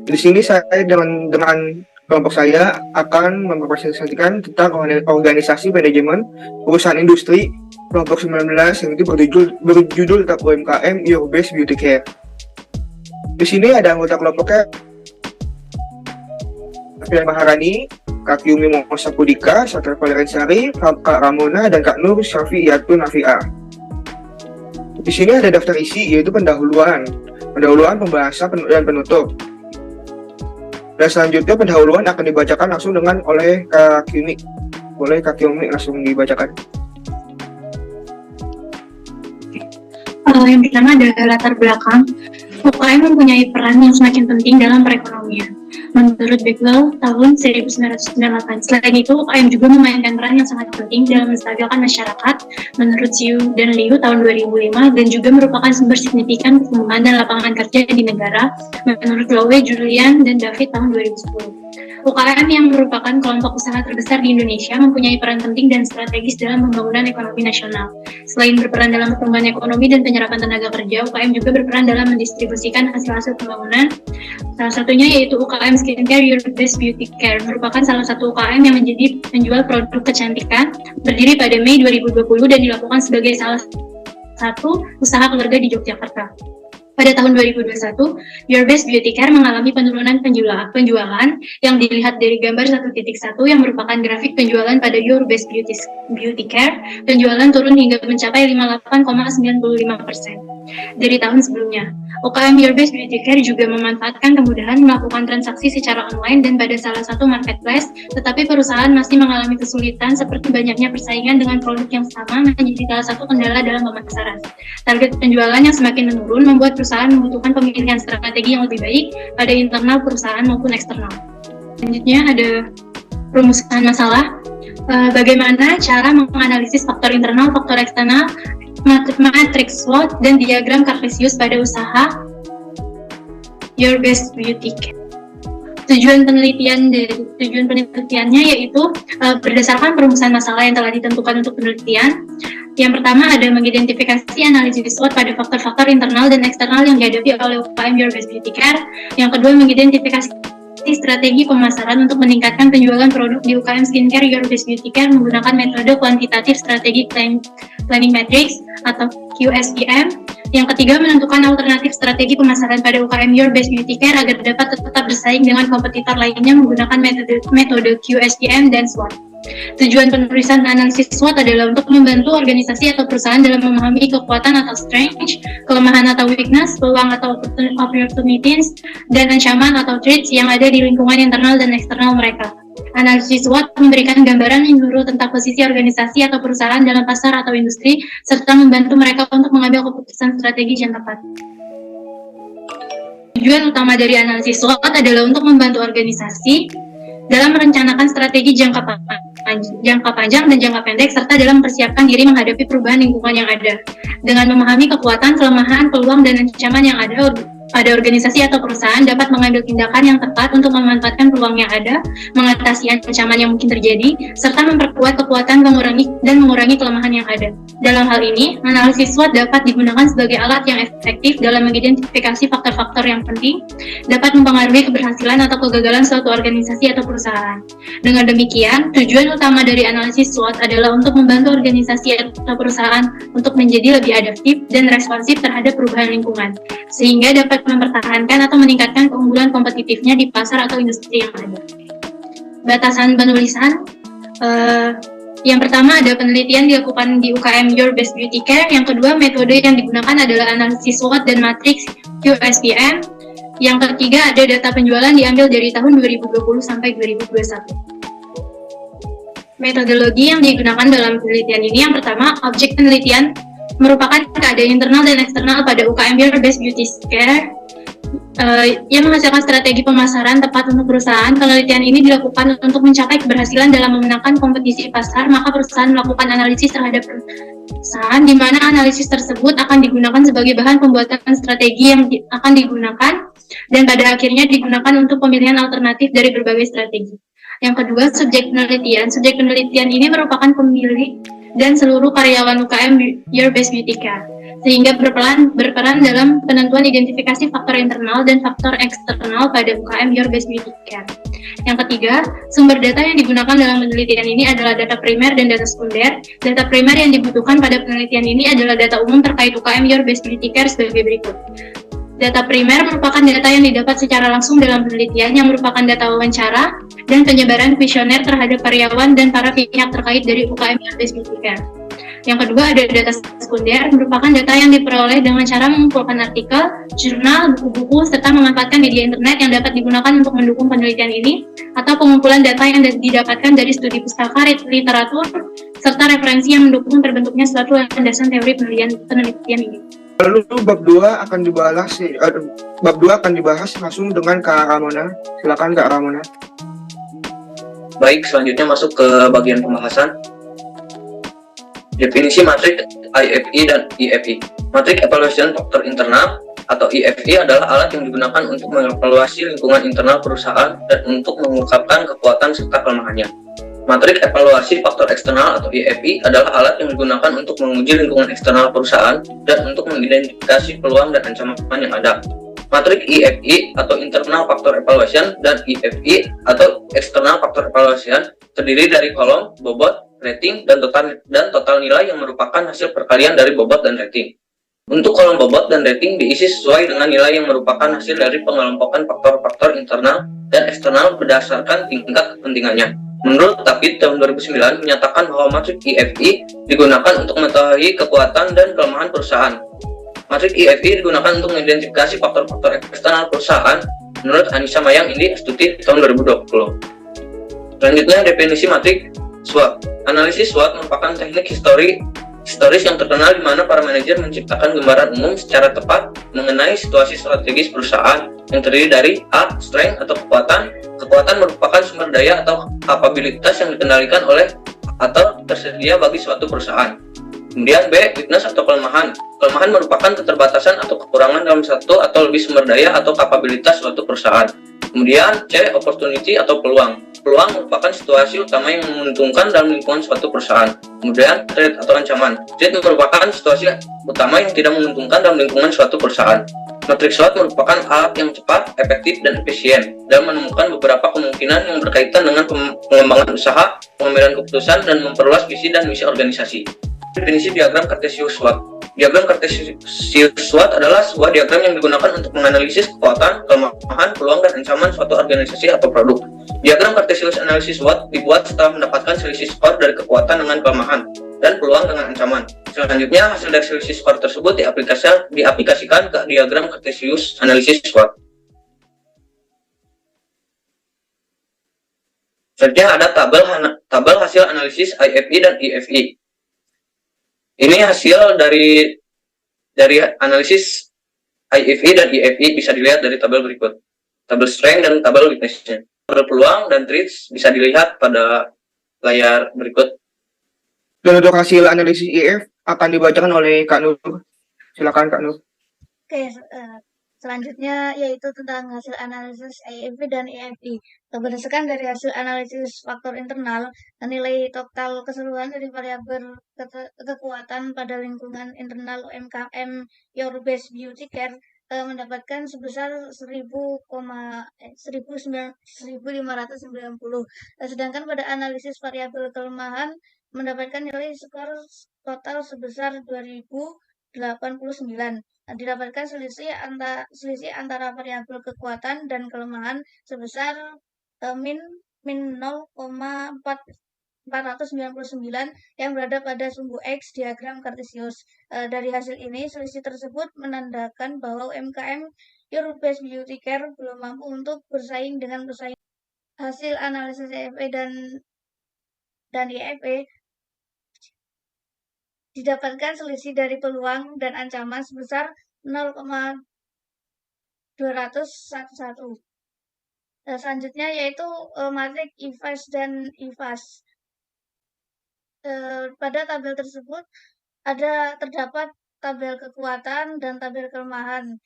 Di sini saya dengan kelompok saya akan mempresentasikan tentang organisasi manajemen perusahaan industri kelompok 19 yang itu berjudul tentang UMKM Your Best Beauty Care. Di sini ada anggota kelompoknya Afian Maharani, Kak Yumi Mosa Pudika, Satria Valerinsari, Kak Ramona, dan Kak Nur Syafiyatun Nafi'ah. Di sini ada daftar isi, yaitu pendahuluan, pembahasan, dan penutup. Dan selanjutnya pendahuluan akan dibacakan langsung oleh Kak Yumi. Boleh Kak Yumi langsung dibacakan. Yang pertama adalah latar belakang. UKM mempunyai peran yang semakin penting dalam perekonomian. Menurut Beckwell tahun 1998. Selain itu, UKM juga memainkan peran yang sangat penting dalam menstabilkan masyarakat. Menurut Siu dan Liu tahun 2005 dan juga merupakan sumber signifikan pertumbuhan dan lapangan kerja di negara. Menurut Lowe, Julian, dan David tahun 2010. UKM yang merupakan kelompok usaha terbesar di Indonesia mempunyai peran penting dan strategis dalam pembangunan ekonomi nasional. Selain berperan dalam pertumbuhan ekonomi dan penyerapan tenaga kerja, UKM juga berperan dalam mendistribusikan hasil-hasil pembangunan. Salah satunya yaitu UKM Skincare Your Best Beauty Care, merupakan salah satu UKM yang menjadi penjual produk kecantikan, berdiri pada Mei 2020 dan dilakukan sebagai salah satu usaha keluarga di Yogyakarta. Pada tahun 2021, Your Best Beauty Care mengalami penurunan penjualan yang dilihat dari gambar 1.1 yang merupakan grafik penjualan pada Your Best Beauty Care. Penjualan turun hingga mencapai 58,95% dari tahun sebelumnya. UKM Your Best Beauty Care juga memanfaatkan kemudahan melakukan transaksi secara online dan pada salah satu marketplace, tetapi perusahaan masih mengalami kesulitan seperti banyaknya persaingan dengan produk yang sama menjadi salah satu kendala dalam pemasaran. Target penjualan yang semakin menurun membuat perusahaan membutuhkan pemilihan strategi yang lebih baik pada internal perusahaan maupun eksternal. Selanjutnya ada perumusan masalah. Bagaimana cara menganalisis faktor internal, faktor eksternal, matriks SWOT, dan diagram Kartesius pada usaha Your Best Beauty Care. Tujuan penelitiannya yaitu berdasarkan perumusan masalah yang telah ditentukan untuk penelitian. Yang pertama ada mengidentifikasi analisis SWOT pada faktor-faktor internal dan eksternal yang dihadapi oleh UKM Your Best Beauty Care. Yang kedua mengidentifikasi strategi pemasaran untuk meningkatkan penjualan produk di UKM Skincare Your Best Beauty Care menggunakan metode kuantitatif strategi planning matrix atau QSPM. Yang ketiga, menentukan alternatif strategi pemasaran pada UKM Your Best Beauty Care agar dapat tetap bersaing dengan kompetitor lainnya menggunakan metode QSPM dan SWOT. Tujuan penulisan analisis SWOT adalah untuk membantu organisasi atau perusahaan dalam memahami kekuatan atau strength, kelemahan atau weakness, peluang atau opportunities, dan ancaman atau threats yang ada di lingkungan internal dan eksternal mereka. Analisis SWOT memberikan gambaran menyeluruh tentang posisi organisasi atau perusahaan dalam pasar atau industri, serta membantu mereka untuk mengambil keputusan strategis yang tepat. Tujuan utama dari analisis SWOT adalah untuk membantu organisasi dalam merencanakan strategi jangka panjang dan jangka pendek, serta dalam mempersiapkan diri menghadapi perubahan lingkungan yang ada. Dengan memahami kekuatan, kelemahan, peluang, dan ancaman yang ada pada organisasi atau perusahaan dapat mengambil tindakan yang tepat untuk memanfaatkan peluang yang ada, mengatasi ancaman yang mungkin terjadi, serta memperkuat kekuatan mengurangi kelemahan yang ada. Dalam hal ini, analisis SWOT dapat digunakan sebagai alat yang efektif dalam mengidentifikasi faktor-faktor yang penting, dapat mempengaruhi keberhasilan atau kegagalan suatu organisasi atau perusahaan. Dengan demikian, tujuan utama dari analisis SWOT adalah untuk membantu organisasi atau perusahaan untuk menjadi lebih adaptif dan responsif terhadap perubahan lingkungan, sehingga dapat mempertahankan atau meningkatkan keunggulan kompetitifnya di pasar atau industri yang ada. Batasan penulisan, yang pertama ada penelitian dilakukan di UKM Your Best Beauty Care. Yang kedua, metode yang digunakan adalah analisis SWOT dan matriks QSPM. Yang ketiga, ada data penjualan diambil dari tahun 2020 sampai 2021. Metodologi yang digunakan dalam penelitian ini, yang pertama, objek penelitian merupakan keadaan internal dan eksternal pada UKM Your Best Beauty Care yang menghasilkan strategi pemasaran tepat untuk perusahaan. Penelitian ini dilakukan untuk mencapai keberhasilan dalam memenangkan kompetisi pasar, maka perusahaan melakukan analisis terhadap perusahaan, di mana analisis tersebut akan digunakan sebagai bahan pembuatan strategi yang akan digunakan, dan pada akhirnya digunakan untuk pemilihan alternatif dari berbagai strategi. Yang kedua, subjek penelitian. Subjek penelitian ini merupakan pemilih dan seluruh karyawan UKM Your Best Beauty Care, sehingga berperan dalam penentuan identifikasi faktor internal dan faktor eksternal pada UKM Your Best Beauty Care. Yang ketiga, sumber data yang digunakan dalam penelitian ini adalah data primer dan data sekunder. Data primer yang dibutuhkan pada penelitian ini adalah data umum terkait UKM Your Best Beauty Care sebagai berikut. Data primer merupakan data yang didapat secara langsung dalam penelitian yang merupakan data wawancara dan penyebaran kuesioner terhadap karyawan dan para pihak terkait dari UKM Your Best Beauty Care. Yang kedua ada data sekunder, merupakan data yang diperoleh dengan cara mengumpulkan artikel, jurnal, buku-buku, serta memanfaatkan media internet yang dapat digunakan untuk mendukung penelitian ini, atau pengumpulan data yang didapatkan dari studi pustaka, literatur, serta referensi yang mendukung terbentuknya suatu landasan teori penelitian ini. Lalu bab 2 akan dibahas langsung dengan Kak Ramona. Silakan Kak Ramona. Baik, selanjutnya masuk ke bagian pembahasan. Definisi matrik IFI dan EFI. Matrik Evaluation Factor Internal atau EFI adalah alat yang digunakan untuk mengevaluasi lingkungan internal perusahaan dan untuk mengungkapkan kekuatan serta kelemahannya. Matrik Evaluasi Faktor Eksternal atau EFI adalah alat yang digunakan untuk menguji lingkungan eksternal perusahaan dan untuk mengidentifikasi peluang dan ancaman yang ada. Matrik EFI atau Internal Factor Evaluation dan EFI atau External Factor Evaluation terdiri dari kolom, bobot, rating, dan total nilai yang merupakan hasil perkalian dari bobot dan rating. Untuk kolom bobot dan rating diisi sesuai dengan nilai yang merupakan hasil dari pengelompokan faktor-faktor internal dan eksternal berdasarkan tingkat kepentingannya. Menurut David tahun 2009 menyatakan bahwa matrik EFI digunakan untuk mengetahui kekuatan dan kelemahan perusahaan. Matrik EFI digunakan untuk mengidentifikasi faktor-faktor eksternal perusahaan menurut Anissa Mayang Indi Astuti tahun 2020. Selanjutnya definisi matrik SWOT. Analisis SWOT merupakan teknik historis yang terkenal di mana para manajer menciptakan gambaran umum secara tepat mengenai situasi strategis perusahaan yang terdiri dari A. Strength atau kekuatan. Kekuatan merupakan sumber daya atau kapabilitas yang dikendalikan oleh atau tersedia bagi suatu perusahaan. Kemudian B. Weakness atau kelemahan. Kelemahan merupakan keterbatasan atau kekurangan dalam satu atau lebih sumber daya atau kapabilitas suatu perusahaan. Kemudian C. Opportunity atau peluang. Peluang merupakan situasi utama yang menguntungkan dalam lingkungan suatu perusahaan. Kemudian threat atau ancaman. Threat merupakan situasi utama yang tidak menguntungkan dalam lingkungan suatu perusahaan. Matrik SWOT merupakan alat yang cepat, efektif, dan efisien dalam menemukan beberapa kemungkinan yang berkaitan dengan pengembangan usaha, pengambilan keputusan, dan memperluas visi dan misi organisasi. Definisi diagram Kartesius SWOT. Diagram Kartesius SWOT adalah sebuah diagram yang digunakan untuk menganalisis kekuatan, kelemahan, peluang, dan ancaman suatu organisasi atau produk. Diagram Kartesius analisis SWOT dibuat setelah mendapatkan selisih skor dari kekuatan dengan kelemahan dan peluang dengan ancaman. Selanjutnya, hasil dari selisih skor tersebut diaplikasikan ke diagram Kartesius analisis SWOT. Selanjutnya ada tabel hasil analisis IFI dan EFI. Ini hasil dari analisis IFI dan EFI bisa dilihat dari tabel berikut. Tabel strength dan tabel weakness-nya. Tabel peluang dan threats bisa dilihat pada layar berikut. Dan untuk hasil analisis IF akan dibacakan oleh Kak Nur. Silakan Kak Nur. Oke, selanjutnya yaitu tentang hasil analisis IFI dan EFI. Berdasarkan dari hasil analisis faktor internal, nilai total keseluruhan dari variabel kekuatan pada lingkungan internal UMKM Your Best Beauty Care mendapatkan sebesar 1.590. Sedangkan pada analisis variabel kelemahan mendapatkan nilai skor total sebesar 2.089. Didapatkan selisih antara variabel kekuatan dan kelemahan sebesar min 0,499 yang berada pada sumbu X diagram Kartesius. Dari hasil ini, selisih tersebut menandakan bahwa UMKM Your Best Beauty Care belum mampu untuk bersaing dengan pesaing. Hasil analisis EFE dan EFE didapatkan selisih dari peluang dan ancaman sebesar 0,211. Selanjutnya yaitu matrik IFAS dan IFAS. Pada tabel tersebut terdapat tabel kekuatan dan tabel kelemahan.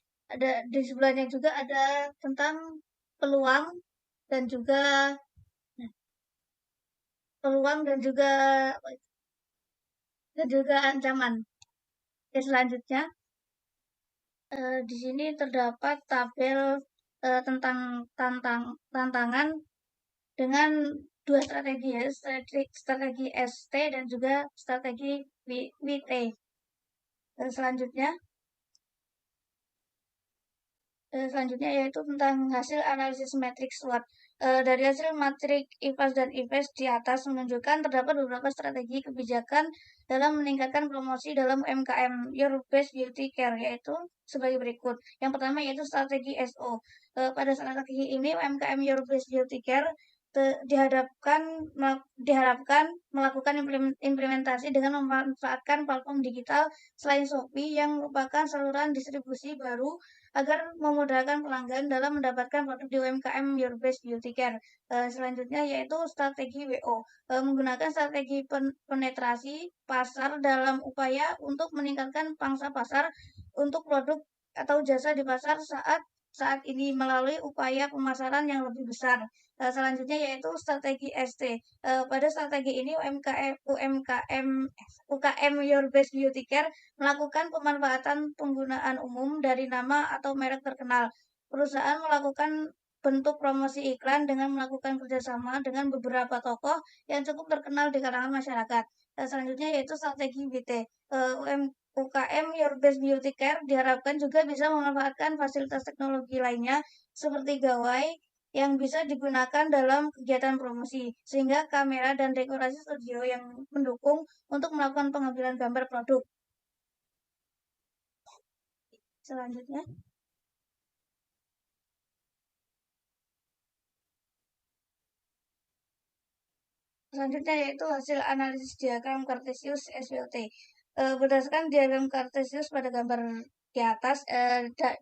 Di sebelahnya juga ada tentang peluang dan juga dan juga ancaman. Oke, selanjutnya di sini terdapat tabel tentang tantangan dengan dua strategi ya, strategi ST dan juga strategi WT. Selanjutnya yaitu tentang hasil analisis matriks SWOT. Dari hasil matrik IFAS dan IPES di atas menunjukkan terdapat beberapa strategi kebijakan dalam meningkatkan promosi dalam UMKM Your Best Beauty Care, yaitu sebagai berikut. Yang pertama yaitu strategi SO. Pada strategi ini UMKM Your Best Beauty Care diharapkan melakukan implementasi dengan memanfaatkan platform digital selain Shopee yang merupakan saluran distribusi baru agar memudahkan pelanggan dalam mendapatkan produk di UMKM Your Best Beauty Care. Selanjutnya yaitu strategi WO, menggunakan strategi penetrasi pasar dalam upaya untuk meningkatkan pangsa pasar untuk produk atau jasa di pasar saat ini melalui upaya pemasaran yang lebih besar. Selanjutnya yaitu strategi ST. Pada strategi ini UKM Your Best Beauty Care melakukan pemanfaatan penggunaan umum dari nama atau merek terkenal. Perusahaan melakukan bentuk promosi iklan dengan melakukan kerjasama dengan beberapa tokoh yang cukup terkenal di kalangan masyarakat. Selanjutnya yaitu strategi BT. UKM Your Best Beauty Care diharapkan juga bisa memanfaatkan fasilitas teknologi lainnya seperti gawai yang bisa digunakan dalam kegiatan promosi, sehingga kamera dan dekorasi studio yang mendukung untuk melakukan pengambilan gambar produk. Selanjutnya yaitu hasil analisis diagram Cartesius SWOT. Berdasarkan diagram Cartesius pada gambar di atas,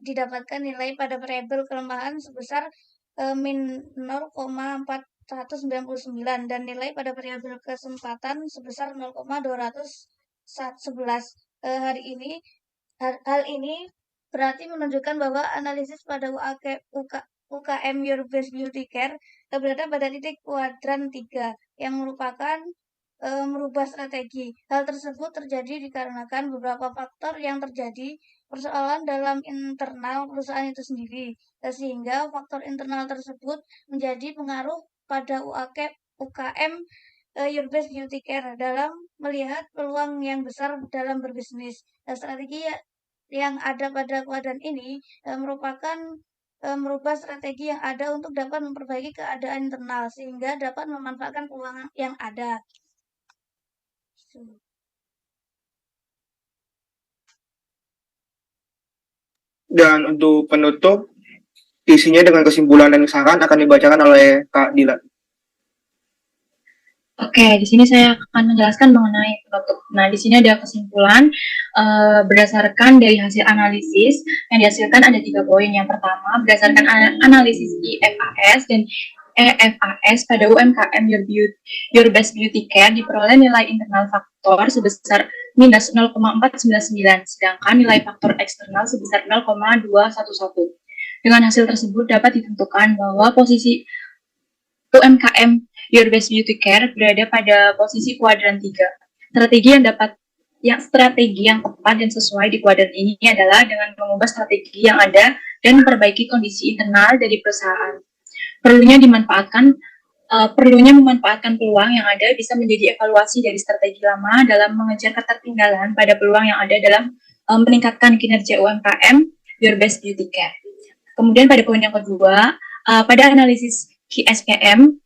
didapatkan nilai pada variabel kelemahan sebesar min 0,499 dan nilai pada variabel kesempatan sebesar 0,211. Hal ini berarti menunjukkan bahwa analisis pada UKM Your Best Beauty Care berada pada titik kuadran 3 yang merupakan merubah strategi. Hal tersebut terjadi dikarenakan beberapa faktor yang terjadi persoalan dalam internal perusahaan itu sendiri, sehingga faktor internal tersebut menjadi pengaruh pada UKM Your Best Beauty Care dalam melihat peluang yang besar dalam berbisnis. Strategi yang ada pada kuadran ini merupakan merubah strategi yang ada untuk dapat memperbaiki keadaan internal sehingga dapat memanfaatkan peluang yang ada. Dan untuk penutup, isinya dengan kesimpulan dan saran akan dibacakan oleh Kak Dila. Oke, di sini saya akan menjelaskan mengenai penutup. Nah, di sini ada kesimpulan berdasarkan dari hasil analisis yang dihasilkan ada 3 poin. Yang pertama, berdasarkan analisis IFAS dan EFAS pada UMKM Your Best Beauty Care diperoleh nilai internal faktor sebesar minus 0,499, sedangkan nilai faktor eksternal sebesar 0,211. Dengan hasil tersebut dapat ditentukan bahwa posisi UMKM Your Best Beauty Care berada pada posisi kuadran 3. Strategi yang tepat dan sesuai di kuadran ini adalah dengan mengubah strategi yang ada dan memperbaiki kondisi internal dari perusahaan. Perlunya memanfaatkan peluang yang ada bisa menjadi evaluasi dari strategi lama dalam mengejar ketertinggalan pada peluang yang ada dalam meningkatkan kinerja UMKM Your Best Beauty Care. Kemudian pada poin yang kedua, pada analisis KSPM,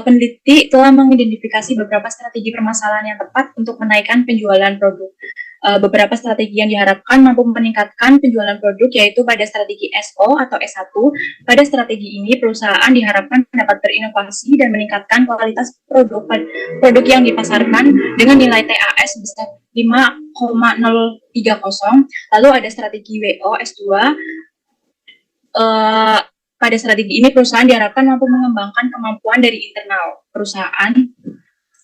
peneliti telah mengidentifikasi beberapa strategi permasalahan yang tepat untuk menaikkan penjualan produk. Beberapa strategi yang diharapkan mampu meningkatkan penjualan produk yaitu pada strategi SO atau S1. Pada strategi ini, perusahaan diharapkan dapat berinovasi dan meningkatkan kualitas produk yang dipasarkan dengan nilai TAS sebesar 5,030. Lalu ada strategi WO S2. Pada strategi ini, perusahaan diharapkan mampu mengembangkan kemampuan dari internal perusahaan.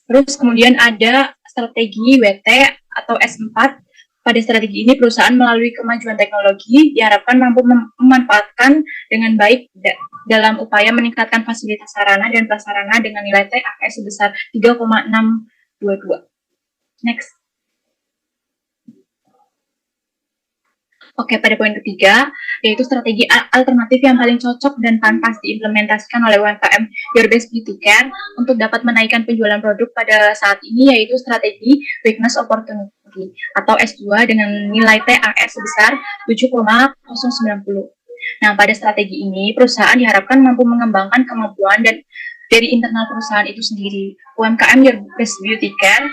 Terus kemudian ada strategi WT atau S4. Pada strategi ini, perusahaan melalui kemajuan teknologi diharapkan mampu memanfaatkan dengan baik dalam upaya meningkatkan fasilitas sarana dan prasarana dengan nilai TAS sebesar 3,622. Next. Oke, pada poin ketiga, yaitu strategi alternatif yang paling cocok dan pantas diimplementasikan oleh UMKM Your Best Beauty Care untuk dapat menaikkan penjualan produk pada saat ini, yaitu strategi Weakness Opportunity atau S2 dengan nilai TAS sebesar 7,090. Nah, pada strategi ini, perusahaan diharapkan mampu mengembangkan kemampuan dan dari internal perusahaan itu sendiri. UMKM Your Best Beauty Care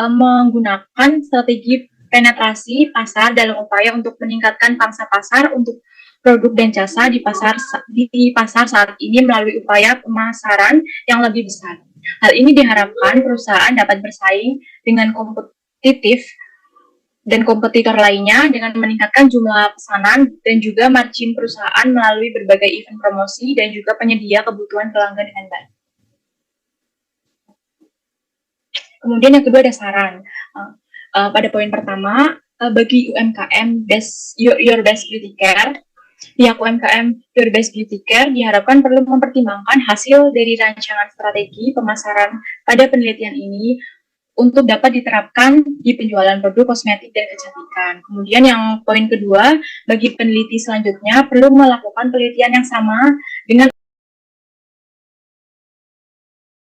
menggunakan strategi penetrasi pasar dalam upaya untuk meningkatkan pangsa pasar untuk produk dan jasa di pasar saat ini melalui upaya pemasaran yang lebih besar. Hal ini diharapkan perusahaan dapat bersaing dengan kompetitif dan kompetitor lainnya dengan meningkatkan jumlah pesanan dan juga margin perusahaan melalui berbagai event promosi dan juga penyedia kebutuhan pelanggan dengan baik. Kemudian yang kedua ada saran. Pada poin pertama, bagi UMKM Your Best Beauty Care, pihak UMKM Your Best Beauty Care diharapkan perlu mempertimbangkan hasil dari rancangan strategi pemasaran pada penelitian ini untuk dapat diterapkan di penjualan produk kosmetik dan kecantikan. Kemudian yang poin kedua, bagi peneliti selanjutnya perlu melakukan penelitian yang sama dengan